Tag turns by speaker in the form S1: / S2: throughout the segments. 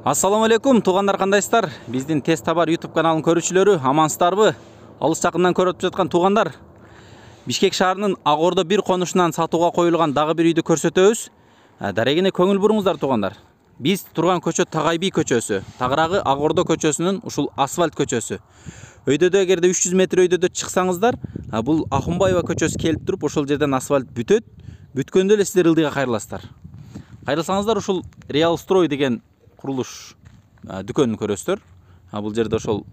S1: Ассаламу алейкум, туугандар, кандайсыздар? Биздин Тез Табар YouTube каналынын көрүүчүлөрү, амансыздарбы? Алыс жакындан көрүп жаткан туугандар, Бишкек шаарынын Ак Ордо 1 конушунан сатууга коюлган дагы бир үйдү көрсөтөбүз. Дарегине көңүл буруңуздар туугандар. Биз турган көчө Тагай би көчөсү, тагыраагы Ак Ордо көчөсүнүн ушул асфальт көчөсү. Өйдөдө эгерде 300 метр өйдөдө чыксаңыздар, бул Ахунбаева көчөсү келип туруп, ошол жерден асфальт бүтөт. Бүткөндө эле сиздер ылдыйга кайрыласыздар. Кайрылсаңыздар ушул Реал Строй деген курулуш дүкөнүн көрөсүздөр. Бул жерде ошол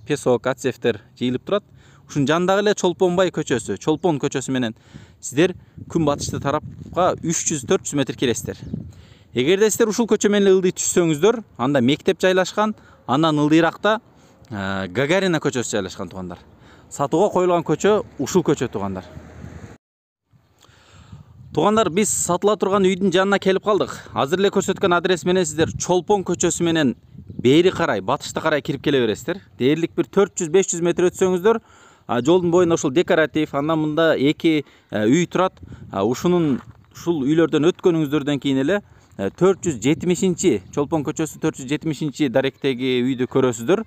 S1: песок, ацефтер жыйылып турат. Ушунун жанындагы эле Чолпонбай көчөсү, Чолпон көчөсү менен сиздер күн батышты тарапка 300-400 метр келесиздер. Эгерде сиздер ушул көчө менен ылдый түшсөңүздөр, анда мектеп жайлашкан, андан ылдыйракта Гагарина көчөсү жайлашкан туугандар. Сатууга коюлган көчө ушул көчө туугандар. Туугандар, биз сатыла турган үйдүн жанына келип калдык. Азыр эле көрсөткөн адрес менен сиздер Чолпон көчөсү менен бери карай, батышта карай кирип келе бересиздер. Дээрлик бир 400-500 метр өтсөңүздөр, жолдун боюнда ушул декоратив, андан мында эки үй турат. Ушул үйлөрдөн өткөнүңүздөрдөн кийин эле 470-чи Чолпон көчөсү 470-чи даректеги үйдү көрөсүздөр.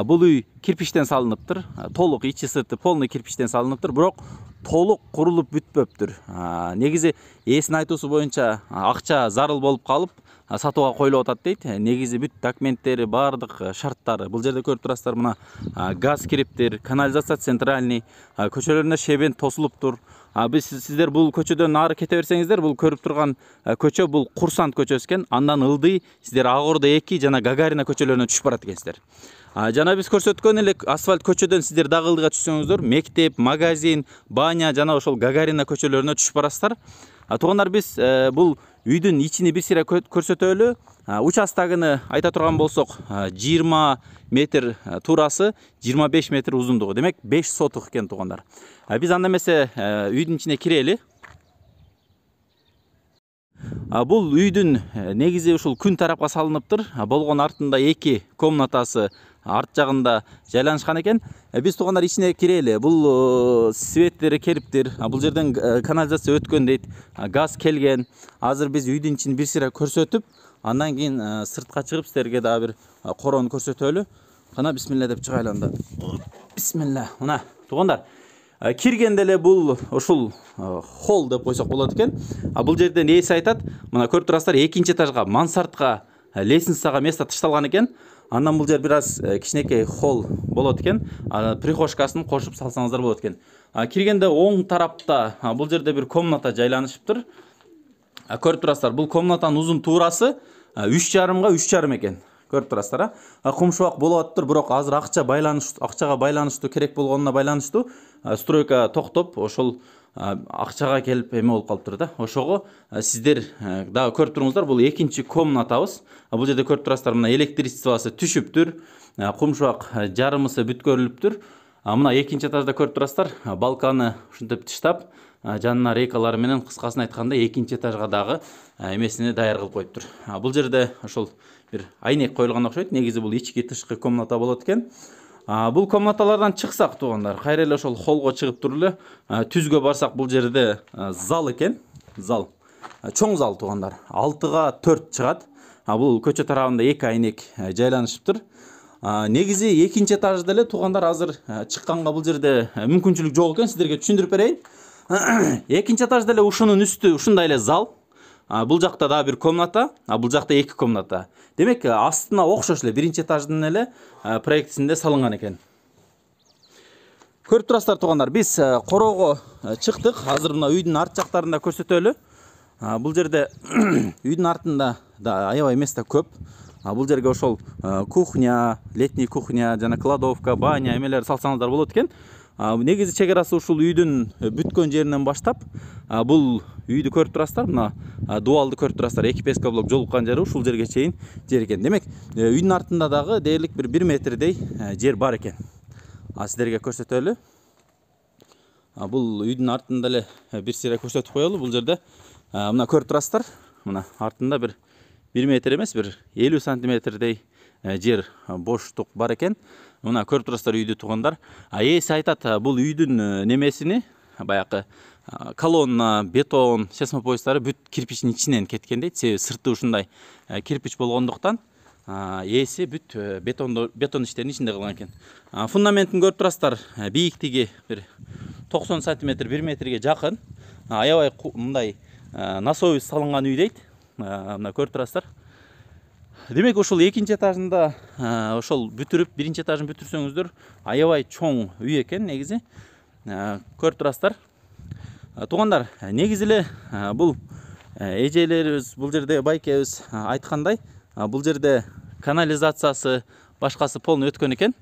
S1: Бул үй кирпичтен салыныптыр. Толук ичи сырты полный кирпичтен салыныптыр, бирок толук курулуп бүтпөптүр. Негизи ээсинин айтуусу боюнча акча зарыл болуп калып, сатууга коюлуп атат дейт. Негизи бүт документтери, баардык шарттары. Бул жерде көрүп турасыздар, мына газ кириптир, канализация центральный, көчөлөрүнө шебен тосулуптур. Сиздер бул көчөдөн ары кете берсеңиздер, бул көрүп турган көчө бул Курсант көчөсү экен. Андан ылдый сиздер Ак Ордо 2 жана Гагарина көчөлөрүнө түшүп барат экенсиздер. Жана биз көрсөткөн эле асфальт көчөдөн сиздер дагы ылдыйга түшсөңүздөр, мектеп, магазин, баня жана ошол Гагарина көчөлөрүнө түшүп барасыздар. Туугандар, биз бул үйдүн ичини бир сыйра көрсөтөлү. Участогуну айта турган болсок, 20 метр туурасы, 25 метр узундугу. Демек 5 сотук экен туугандар. Биз анда эмесе үйдүн ичине кирели. Бул үйдүн негизи ушул күн тарапка салыныптыр. Болгон артында 2 комнатасы арт жагында жайланышкан экен. Биз туугандар ичине кирели. Бул светтери кериптир. Бул жерден канализация өткөн дейт. Газ келген. Азыр биз үйдүн ичин бир сыйра көрсөтүп, андан кийин сыртка чыгып сиздерге дагы бир короону көрсөтөлү. Кана бисмилла деп чыгайлы анда. Бисмилла. Мына туугандар, киргенде эле бул ушул холл деп койсок болот экен. Бул жерден ээси айтат, мына көрүп турасыздар, 2-чи этажга мансартка лестницага место ташталган экен. Андан бул жер бир аз кичинекей холл болот экен. Прихожкасын кошуп салсаңыздар болот экен. Киргенде оң тарапта бул жерде бир комната жайланышыптыр. Көрүп турасыздар, бул комнатанын узун туурасы 3,5 га 3,5 экен. Көрүп турасыздар, кумшубак болуп атыптыр, бирок азыр акчага байланыштуу керек болгонуна байланыштуу стройка токтоп, ошол акчага келип эме болуп калыптыр да. Ошого сиздер дагы көрүп туруңуздар, бул 2-чи комнатабыз. Бул жерде көрүп турасыздар, мына электричествосы түшүптүр, кумшубак жарымысы бүткөрүлүптүр. Мына 2-чи этажда көрүп турасыздар, балканы ушинтип тыштап, жанына рейкалары менен, кыскасын айтканда 2-чи этажга дагы эмесини даяр кылып коюптур. Бул жерде ошол бир айнек коюлган окшойт. Негизи бул ички тышкы комната болот экен. Бул комнаталардан чыксак туугандар, кайра эле ошол холлго чыгып туруп эле түзгө барсак, бул жерде зал экен. Зал. Чоң зал туугандар. 6-га 4 чыгат. Бул көчө тарабында 2 айнек жайланышыптыр. Негизи 2-чи этажда эле туугандар, азыр чыкканга бул жерде мүмкүнчүлүк жок экен. Сиздерге түшүндүрүп берейин. 2-чи этажда эле ушунун үстү ушундай эле зал. Бул жакта да бир комната, бул жакта 2 комната. Демек, астына окшош эле 1-чи этаждын эле проектисинде салынган экен. Көрүп турасыздар туугандар, биз короого чыктык. Азыр мына үйдүн арт жактарында көрсөтөлү. Бул жерде үйдүн артында да аябай место көп. Бул жерге ошол кухня, летний кухня жана кладовка, баня эмелер салсаңыздар болот экен. Негизи чек арасы ушул үйдүн бүткөн жеринен баштап, бул үйдү көрүп турасыздар, мына дуалды көрүп турасыздар, 2 пескоблок жолуккан жери ушул жерге чейин жер экен. Демек, үйдүн артында дагы дээрлик бир 1 метрдей жер бар экен. Сиздерге көрсөтөлү. Бул үйдүн артында эле бир сыйра көрсөтүп коелу. Бул жерде мына көрүп турасыздар, мына артында бир 1 метр эмес, бир 50 сантиметрдей жер боштук бар экен. Мына көрүп турасыздар үйдү туугандар. Ээси айтат, бул үйдүн немесини, баягы колонна, бетон, сесмопоястары бүт кирпичтин ичинен кеткен дейт. Себеби сырты ушундай кирпич болгондуктан ээси бүт бетон иштердин ичинде калган экен. Фундаментин көрүп турасыздар, бийиктиги бир 90 сантиметр 1 метрге жакын. Аябай мындай насойбуз салынган үй дейт. Мына көрүп турасыздар. Демек ошол экинчи этажында ошол бүтүрүп, биринчи этажын бүтүрсөңүздөр, аябай чоң үй экен негизи. Көрүп турасыздар. Туугандар, негизи эле бул эжелерибиз, бул жерде байкебиз айткандай, бул жерде канализациясы, башкасы полный өткөн экен.